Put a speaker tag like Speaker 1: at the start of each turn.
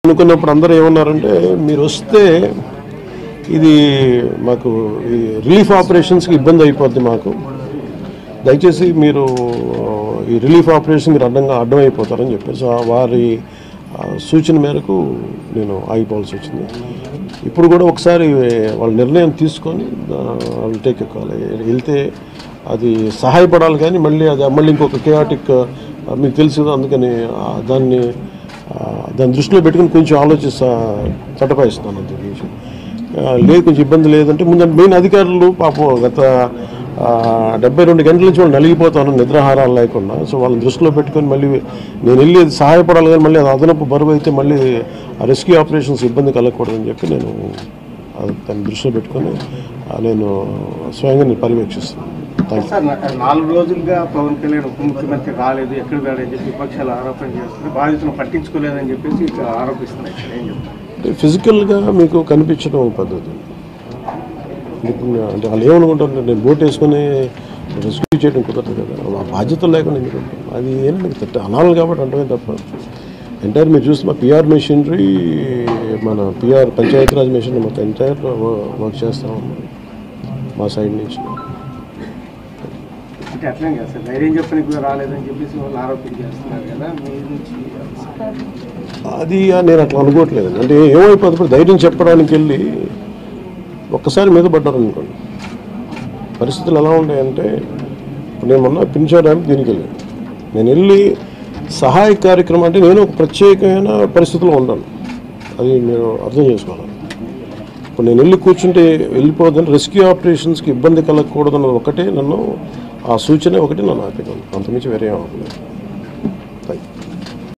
Speaker 1: అనుకున్నప్పుడు అందరూ ఏమన్నారంటే మీరు వస్తే ఇది మాకు ఈ రిలీఫ్ ఆపరేషన్స్కి ఇబ్బంది అయిపోద్ది, మాకు దయచేసి మీరు ఈ రిలీఫ్ ఆపరేషన్ మీరు అడ్డమైపోతారని చెప్పేసి వారి సూచన మేరకు నేను ఆగిపోవాల్సి వచ్చింది. ఇప్పుడు కూడా ఒకసారి వాళ్ళ నిర్ణయం తీసుకొని వాళ్ళు టేక్ ఎక్కాలి, వెళ్తే అది సహాయపడాలి. కానీ మళ్ళీ ఇంకొక కేయాటిక్ మీకు తెలుసు, అందుకని దాన్ని దృష్టిలో పెట్టుకుని కొంచెం చట్టపాయిస్తున్నాను. అంత విషయం లేదు, కొంచెం ఇబ్బంది లేదంటే ముందు మెయిన్ అధికారులు పాపం గత 72 గంటల నుంచి వాళ్ళు నలిగిపోతాను నిద్రాహారాలు లేకుండా. సో వాళ్ళని దృష్టిలో పెట్టుకొని మళ్ళీ నేను వెళ్ళి సహాయపడాలి, కానీ మళ్ళీ అది అదనపు బరువు అయితే మళ్ళీ రెస్క్యూ ఆపరేషన్స్ ఇబ్బంది కలగకూడదని చెప్పి నేను దాన్ని దృష్టిలో పెట్టుకొని నేను స్వయంగా నేను పర్యవేక్షిస్తున్నాను.
Speaker 2: 4 రోజులుగా పవన్ కళ్యాణ్ ఉప ముఖ్యమంత్రి రాలేదు, ఎక్కడ రాలేదని చెప్పి విపక్షాలు ఆరోపణ చేస్తున్నారు, బాధితులను పట్టించుకోలేదని చెప్పేసి ఆరోపిస్తున్నాయి. ఏం చెప్తారు?
Speaker 1: ఫిజికల్గా మీకు కనిపించడం పద్ధతి అంటే వాళ్ళు ఏమనుకుంటారు, నేను బోట్ వేసుకొని రెస్క్యూ చేయడం కుదరదు కదా, ఆ బాధ్యత లేకుండా ఎందుకంటే అది ఏంటంటే అనాలి కాబట్టి అంటే తప్ప ఎంటైర్ మీరు చూస్తే మా పిఆర్ మెషినరీ, మన పిఆర్ పంచాయతీరాజ్ మెషినరీ మొత్తం ఎంటైర్ వర్క్ చేస్తాము మా సైడ్ నుంచి.
Speaker 2: అంటే అట్లా కదా సార్, ధైర్యం చెప్పని కూడా రాలేదని చెప్పేసి వాళ్ళు ఆరోపణ చేస్తున్నారు కదా మీ నుంచి.
Speaker 1: అది నేను అట్లా అనుకోవట్లేదండి. అంటే ఏమైపోతుంది, ధైర్యం చెప్పడానికి వెళ్ళి ఒక్కసారి మీద పడ్డారు అనుకోండి, పరిస్థితులు ఎలా ఉన్నాయంటే ఇప్పుడు నేను మొన్న పింఛన్ ర్యాంప్ దీనికి వెళ్ళాను, నేను వెళ్ళి సహాయ కార్యక్రమం అంటే నేను ఒక ప్రత్యేకమైన పరిస్థితిలో ఉన్నాను, అది మీరు అర్థం చేసుకోవాలి. ఇప్పుడు నేను వెళ్ళి కూర్చుంటే వెళ్ళిపోదని రెస్క్యూ ఆపరేషన్స్కి ఇబ్బంది కలగకూడదన్నది ఒకటే నన్ను ఆ సూచన ఒకటి నన్ను ఆపేదాను, అంతమించి వేరే అవ్వలేదు.